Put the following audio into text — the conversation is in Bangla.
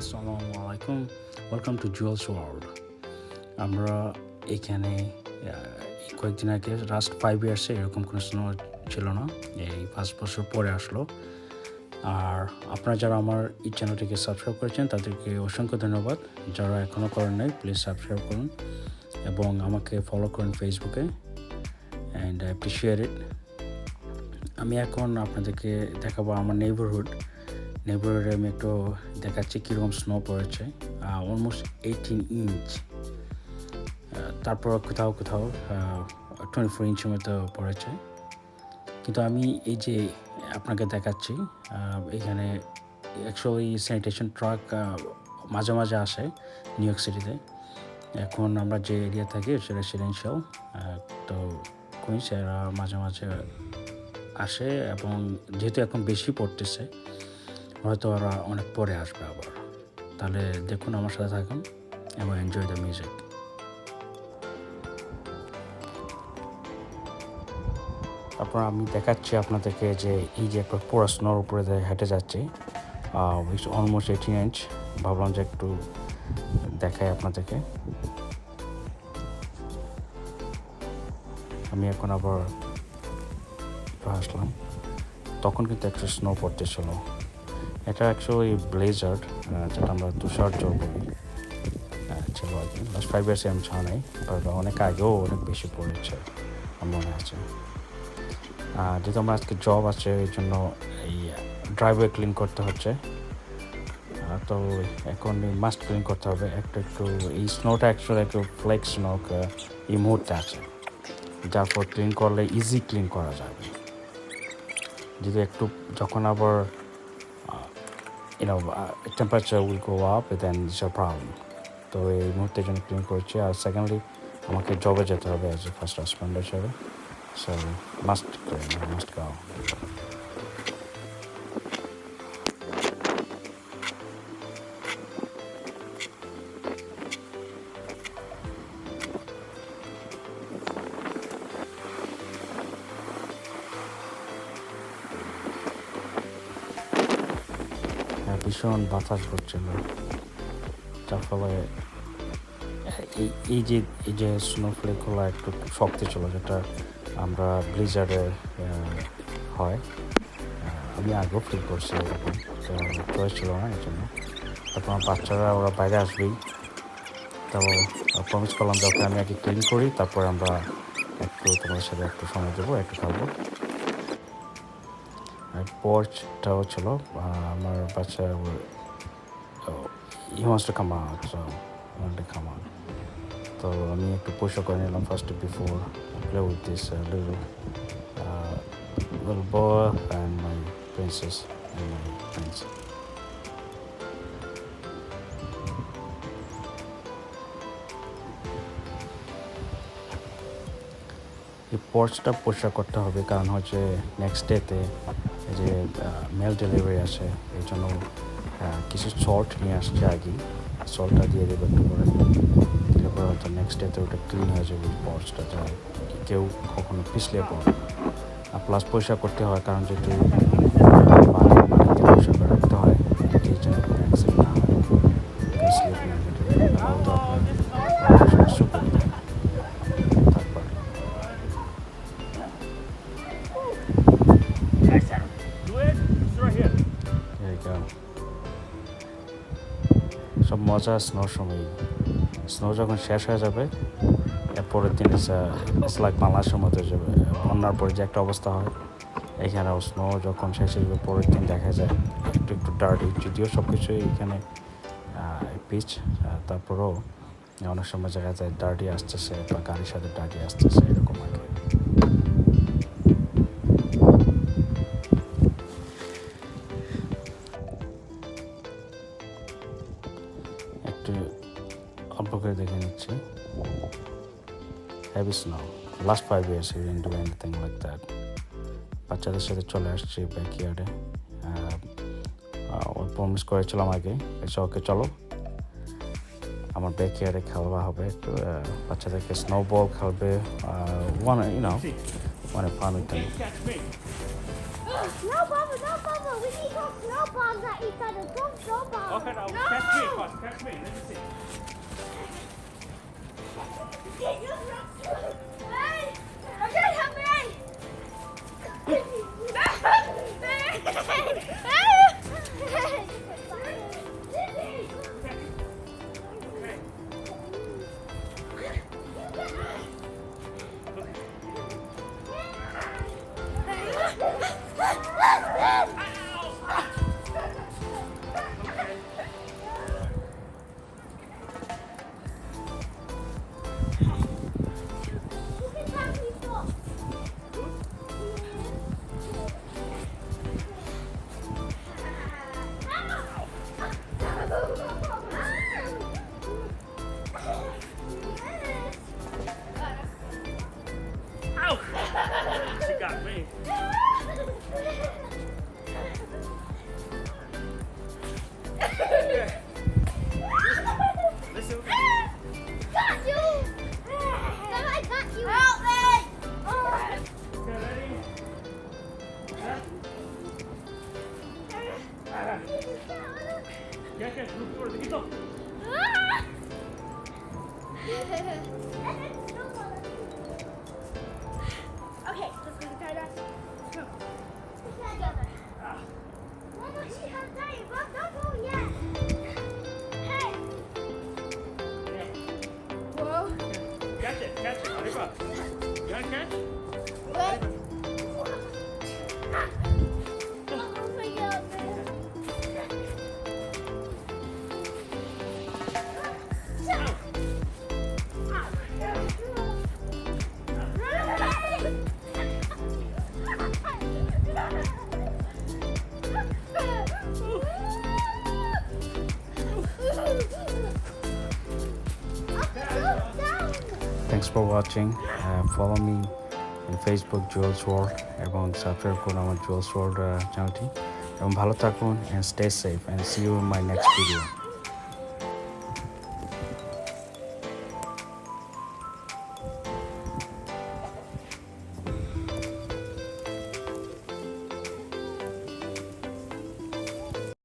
আসসালামু আলাইকুম, ওয়েলকাম টু জুয়েলস ওয়ার্ল্ড। আমরা এখানে কয়েকদিন আগে লাস্ট 5 ইয়ার্সে এরকম কোনো স্নো ছিল না, এই 5 বছর পরে আসলো। আর আপনারা যারা আমার এই চ্যানেলটিকে সাবস্ক্রাইব করেছেন তাদেরকে অসংখ্য ধন্যবাদ। যারা এখনও করেন নাই প্লিজ সাবস্ক্রাইব করুন এবং আমাকে ফলো করুন ফেসবুকে, অ্যান্ড আই অ্যাপ্রিশিয়েট ইট। আমি এখন আপনাদেরকে দেখাবো আমার নেইবারহুডে আমি একটু দেখাচ্ছি কীরকম স্নো পড়েছে। অলমোস্ট 18 ইঞ্চ, তারপর কোথাও 24 ইঞ্চের মতো পড়েছে। কিন্তু আমি এই যে আপনাকে দেখাচ্ছি, এখানে অ্যাকচুয়ালি স্যানিটেশন ট্রাক মাঝে মাঝে আসে নিউ ইয়র্ক সিটিতে। এখন আমরা যে এরিয়া থাকি সেটা রেসিডেন্সিয়াল, তো কুইন্স এরা মাঝে মাঝে আসে, এবং যেহেতু এখন বেশি পড়তেছে হয়তো ওরা অনেক পরে আসবে আবার। তাহলে দেখুন, আমার সাথে থাকুন এবং এনজয় দ্য মিউজিক। তারপর আমি দেখাচ্ছি আপনাদেরকে যে এই যে একটা পুরো স্নোর উপরে হেঁটে যাচ্ছি, অলমোস্ট 18 ইঞ্চ। ভাবলাম যে একটু দেখাই আপনাদেরকে। আমি এখন আবার আসলাম, তখন কিন্তু একটু স্নো পড়তেছিল। এটা অ্যাকচুয়ালি ব্লেজার্ড, যেটা আমরা তুষার জল বলি, ছিল আর কি। লাস্ট 5 ইয়ার্সে আমি ছাড়া নেই, বাট অনেক আগেও অনেক বেশি পড়েছে আমার মনে আছে। যেহেতু আমার আজকে জব আছে, এই জন্য এই ড্রাইভওয়ে ক্লিন করতে হচ্ছে। তো এখন মাস্ট ক্লিন করতে হবে একটু একটু। এই স্নোটা অ্যাকচুয়ালি একটু ফ্লেক্স স্নো এই মুহূর্তে আছে, যার পর ক্লিন করলে ইজি ক্লিন করা যাবে। যদি একটু যখন আবার temperature will go up, then it's a problem. তো এই মুহূর্তের জন্য ক্লিন করছি। আর সেকেন্ডলি আমাকে জবে যেতে হবে অ্যাজ এ ফার্স্ট হাজব্যান্ড হিসাবে, সো মাস্ট গো। ভীষণ বাতাস করছিল, যার ফলে এই যে স্নোফ্লেকগুলো একটু শক্ত ছিল, যেটা আমরা ব্লিজার্ডে হয়। আমি আগেও ফিল করছি এরকম, তো চয়েস ছিল না এই জন্য। তারপর আমার বাচ্চারা ওরা বাইরে আসবেই, তো প্রমিস করলাম যে ওকে আমি আগে ক্লিন করি, তারপর আমরা একটু তোমাদের সাথে একটু সময় দেবো, একটু খাবো। আর পর্চটাও ছিল, আমার বাচ্চা he wants to come out, so I want to come out. তো আমি একটু পরিষ্কার করে নিলাম first before play with this little boy and my princess and my prince. এই পর্চটা পরিষ্কার করতে হবে, কারণ হচ্ছে নেক্সট ডেতে এই যে মেল ডেলিভারি আছে, এই জন্য কিছু সল্ট নিয়ে আসছে আগে। সল্টটা দিয়ে দেবে একটু করে, দিলে পরে হয়তো নেক্সট ডেতে ওটা ক্লিন হয়ে যাবে পর্চটা, যা কেউ কখনো পিছলে পড়ে। আর প্লাস পরিষ্কার করতে হয়, কারণ যেহেতু পরিষ্কার করে রাখতে হয়, এই জন্য কোনো অ্যাক্সিডেন্ট না হয়, স্লিপ না কেটে তো আপনার সুপার। তারপর সব মজা স্নোর সময়। স্নো যখন শেষ হয়ে যাবে, এরপরের দিন ইটস লাইক বাংলাদেশের মতো যাবে। বন্যার পরে যে একটা অবস্থা হয়, এখানেও স্নো যখন শেষ হয়ে যাবে পরের দিন দেখা যায় একটু একটু ডার্টি, যদিও সব কিছুই এখানে পিচ, তারপরেও অনেক সময় দেখা যায় ডার্টি আসতেছে বা গাড়ির সাথে ডার্টি আসতেছে, এরকম আর কি। একটু অল্প করে দেখে নিচ্ছি। Heavy snow, last 5 years we didn't do anything like that. বাচ্চাদের সাথে চলে আসছি ব্যাকইয়ার্ডে। ও প্রমিস করেছিলাম আগে, এসে ওকে চলো আমার ব্যাকইয়ার্ডে খেলা হবে, একটু বাচ্চাদেরকে স্নোবল খেলবে, মানে fun with them. No, Bubba, we need to throw snowballs at each other. Don't so far. Okay, now No! catch me first. Catch me. Let me see. Hey! Okay, help me! Ow! She got me. Okay. Listen. Got you! Dad, I got you! Help me! Okay, ready? Set. Get. Look for the guitar. Okay, let's go try that. Go. Together. Why don't you have that? Don't go yet. Hey! Whoa. Catch it. Hurry up. You want to catch? Wait. Oh my God. Thanks for watching. Follow me on Facebook Jewels World এবং সাবস্ক্রাইব করুন আমার জুয়েলস ওয়ার্ল্ড চ্যানেলটি এবং ভালো থাকুন and stay safe and see you in my next video.